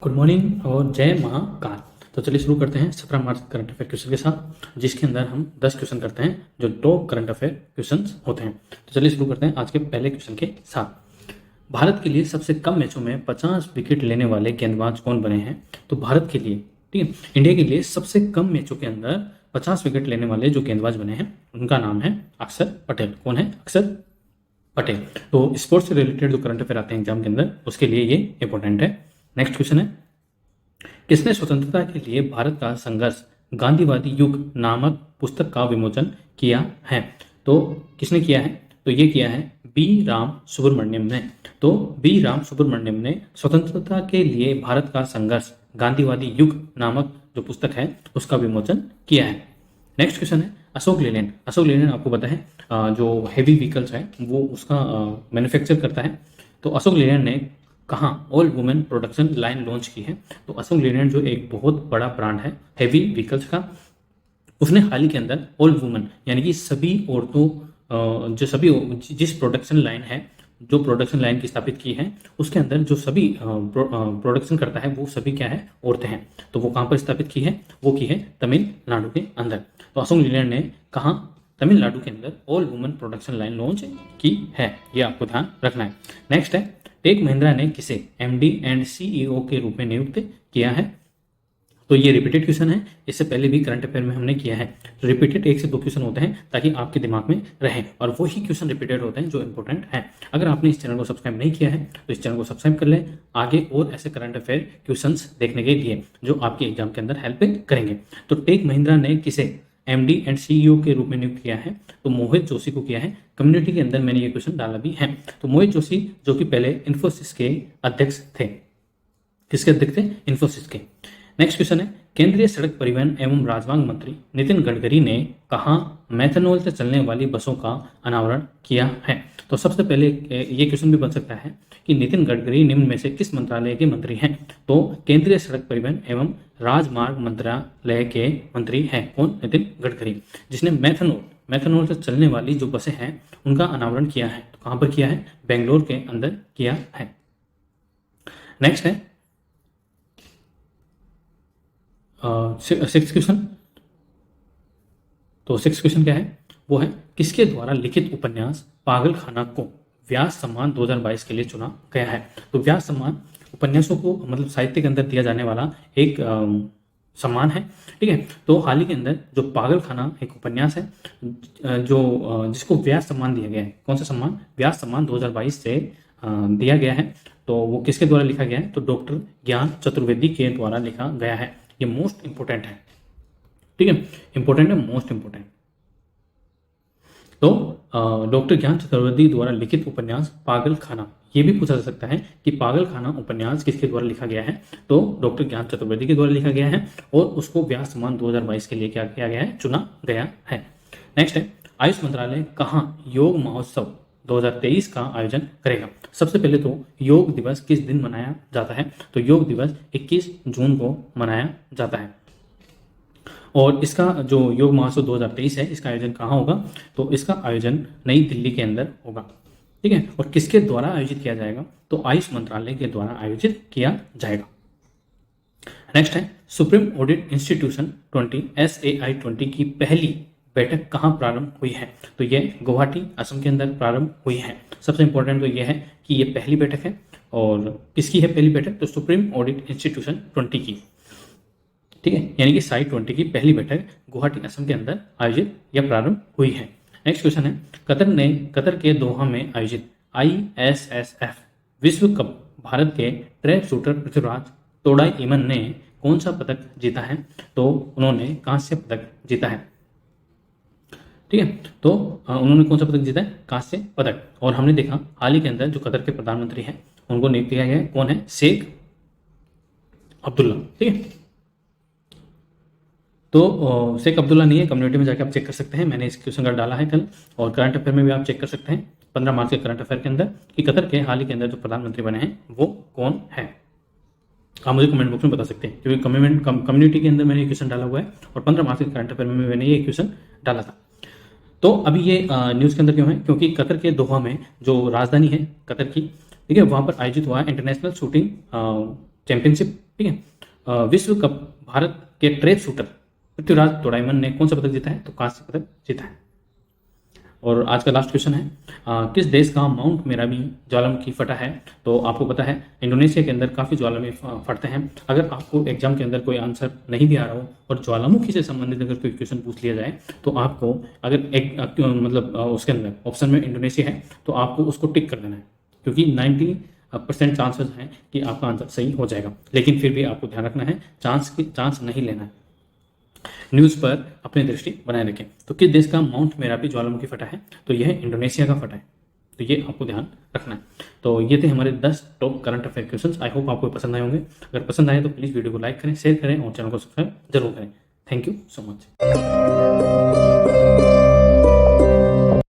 Good morning और जय महाकाल। तो चलिए शुरू करते हैं 17 मार्च करंट अफेयर क्वेश्चन के साथ, जिसके अंदर हम 10 क्वेश्चन करते हैं जो टॉप करंट अफेयर क्वेश्चन होते हैं। तो चलिए शुरू करते हैं आज के पहले क्वेश्चन के साथ। भारत के लिए सबसे कम मैचों में 50 विकेट लेने वाले गेंदबाज कौन बने हैं? तो भारत के लिए, ठीक है, इंडिया के लिए सबसे कम मैचों के अंदर 50 विकेट लेने वाले जो गेंदबाज बने हैं उनका नाम है अक्षर पटेल। कौन है? अक्षर पटेल। तो स्पोर्ट्स से रिलेटेड जो करंट अफेयर आते हैं एग्जाम के अंदर, उसके लिए ये इंपॉर्टेंट है। नेक्स्ट क्वेश्चन है, किसने स्वतंत्रता के लिए भारत का संघर्ष गांधीवादी युग नामक पुस्तक का विमोचन किया है? तो किसने किया है? तो ये किया है बी राम सुब्रमण्यम ने। तो बी राम सुब्रमण्यम ने स्वतंत्रता के लिए भारत का संघर्ष गांधीवादी युग नामक जो पुस्तक है उसका विमोचन किया है। नेक्स्ट क्वेश्चन है, अशोक लेलैंड। अशोक लेलैंड आपको पता है जो हेवी व्हीकल्स है वो उसका मैन्युफैक्चर करता है। तो अशोक लेलैंड ने कहाँ all women production line launch की है? तो अशोक लेलैंड जो एक बहुत बड़ा ब्रांड है हेवी व्हीकल्स का, उसने हाल ही के अंदर ऑल वुमेन यानी कि सभी औरतों जो सभी जिस प्रोडक्शन लाइन है, जो प्रोडक्शन लाइन की स्थापित की है उसके अंदर जो सभी प्रोडक्शन करता है वो सभी क्या है? औरतें हैं। तो वो कहाँ पर स्थापित की है? वो की है तमिलनाडु के अंदर। तो अशोक लेलैंड ने कहाँ? तमिलनाडु के अंदर all women production line launch की है, ये आपको ध्यान रखना है। नेक्स्ट है, टेक महिंद्रा ने किसे एमडी एंड सीईओ के रूप में नियुक्त किया है? तो ये रिपीटेड क्वेश्चन है, इससे पहले भी करंट अफेयर में हमने किया है। तो रिपीटेड 1 से 2 क्वेश्चन होते हैं ताकि आपके दिमाग में रहें, और वही क्वेश्चन रिपीटेड होते हैं जो इंपॉर्टेंट है। अगर आपने इस चैनल को सब्सक्राइब नहीं किया है तो इस चैनल को सब्सक्राइब कर लें आगे और ऐसे करंट अफेयर क्वेश्चन देखने के लिए जो आपके एग्जाम के अंदर हेल्प करेंगे। तो टेक महिंद्रा ने किसे एमडी एंड सीईओ के रूप में नियुक्त किया है? तो मोहित जोशी को किया है। कम्युनिटी के अंदर मैंने ये क्वेश्चन डाला भी है। तो मोहित जोशी जो कि पहले इन्फोसिस के अध्यक्ष थे। किसके अध्यक्ष थे? इन्फोसिस के। नेक्स्ट क्वेश्चन है, केंद्रीय सड़क परिवहन एवं राजमार्ग मंत्री नितिन गडकरी ने कहाँ मैथनॉल से चलने वाली बसों का अनावरण किया है? तो सबसे पहले ये क्वेश्चन भी बन सकता है कि नितिन गडकरी निम्न में से किस मंत्रालय के मंत्री हैं? तो केंद्रीय सड़क परिवहन एवं राजमार्ग मंत्रालय के मंत्री हैं। कौन? नितिन गडकरी, जिसने मैथनॉल से चलने वाली जो बसें हैं उनका अनावरण किया है। तो कहाँ पर किया है? बेंगलोर के अंदर किया है। नेक्स्ट है सिक्स क्वेश्चन। तो सिक्स क्वेश्चन क्या है? वो है, किसके द्वारा लिखित उपन्यास पागलखाना को व्यास सम्मान 2022 के लिए चुना गया है? तो व्यास सम्मान उपन्यासों को मतलब साहित्य के अंदर दिया जाने वाला एक सम्मान है, ठीक है। तो हाल ही के अंदर जो पागलखाना एक उपन्यास है जो जिसको व्यास सम्मान दिया गया है। कौन सा सम्मान? व्यास सम्मान 2022 से दिया गया है। तो वो किसके द्वारा लिखा गया है? तो डॉक्टर ज्ञान चतुर्वेदी के द्वारा लिखा गया है। ये मोस्ट इंपोर्टेंट है, ठीक है, इंपोर्टेंट है, मोस्ट इंपोर्टेंट। तो डॉक्टर ज्ञान चतुर्वेदी द्वारा लिखित उपन्यास पागलखाना, ये भी पूछा जा सकता है कि पागलखाना उपन्यास किसके द्वारा लिखा गया है? तो डॉक्टर ज्ञान चतुर्वेदी के द्वारा लिखा गया है और उसको व्यास सम्मान 2022 के लिए क्या किया गया है? चुना गया है। नेक्स्ट है, आयुष मंत्रालय कहाँ योग महोत्सव 2023 का आयोजन करेगा? सबसे पहले तो योग दिवस किस दिन मनाया जाता है? तो योग दिवस 21 जून को मनाया जाता है। और इसका जो योग महोत्सव 2023 है इसका आयोजन कहाँ होगा? तो इसका आयोजन नई दिल्ली के अंदर होगा, ठीक है। और किसके द्वारा आयोजित किया जाएगा? तो आयुष मंत्रालय के द्वारा आयोजित किया जाएगा। नेक्स्ट है, सुप्रीम ऑडिट इंस्टीट्यूशन 20 SAI 20 की पहली बैठक कहाँ प्रारंभ हुई है? तो ये गुवाहाटी असम के अंदर प्रारंभ हुई है। सबसे इंपॉर्टेंट तो ये है कि ये पहली बैठक है। और किसकी है पहली बैठक? तो सुप्रीम ऑडिट इंस्टीट्यूशन 20 की, ठीक है, यानी कि साई 20 की पहली बैठक गुवाहाटी असम के अंदर आयोजित या प्रारंभ हुई है। नेक्स्ट क्वेश्चन है, कतर के दोहा में आयोजित ISSF विश्व कप भारत के ट्रैक शूटर पृथ्वीराज तोडाईमन ने कौन सा पदक जीता है? तो उन्होंने कांस्य पदक जीता है, ठीक है। तो उन्होंने कौन सा पदक जीता है? कांस्य पदक। और हमने देखा हाल ही के अंदर जो कतर के प्रधानमंत्री हैं उनको नियुक्त किया गया है। कौन है? शेख अब्दुल्ला, ठीक है। तो शेख अब्दुल्ला नहीं है, कम्युनिटी में जाकर आप चेक कर सकते हैं, मैंने इस क्वेश्चन का डाला है कल। और करंट अफेयर में भी आप चेक कर सकते हैं 15 मार्च के करंट अफेयर के अंदर कि कतर के हाल ही के अंदर जो प्रधानमंत्री बने हैं वो कौन है। आप मुझे कमेंट बॉक्स में बता सकते हैं क्योंकि कम्युनिटी के अंदर मैंने ये क्वेश्चन डाला हुआ है और 15 मार्च के करंट अफेयर में मैंने ये क्वेश्चन डाला था। तो अभी ये न्यूज़ के अंदर क्यों है? क्योंकि कतर के दोहा में जो राजधानी है कतर की, ठीक है, वहाँ पर आयोजित हुआ इंटरनेशनल शूटिंग चैंपियनशिप ठीक है। विश्व कप भारत के ट्रैप शूटर पृथ्वीराज तोड़ाईमन ने कौन सा पदक जीता है? तो कांस्य पदक जीता है। और आज का लास्ट क्वेश्चन है, किस देश का माउंट मेराबी ज्वालामुखी फटा है? तो आपको पता है इंडोनेशिया के अंदर काफ़ी ज्वालामुखी फटते हैं। अगर आपको एग्जाम के अंदर कोई आंसर नहीं भी आ रहा हो और ज्वालामुखी से संबंधित अगर कोई क्वेश्चन पूछ लिया जाए तो आपको अगर एक मतलब उसके अंदर ऑप्शन में इंडोनेशिया है तो आपको उसको टिक कर देना है, क्योंकि 90% चांसेस हैं कि आपका आंसर सही हो जाएगा। लेकिन फिर भी आपको ध्यान रखना है, चांस नहीं लेना है, न्यूज़ पर अपनी दृष्टि बनाए रखें। तो किस देश का माउंट मेराबी ज्वालामुखी फटा है? तो यह इंडोनेशिया का फटा है। तो ये आपको ध्यान रखना है। तो ये थे हमारे 10 top current affair questions. I hope आपको पसंद आए होंगे। अगर पसंद आए तो प्लीज़ वीडियो को लाइक करें, शेयर करें और चैनल को सब्सक्राइब जरूर करें। Thank you so much.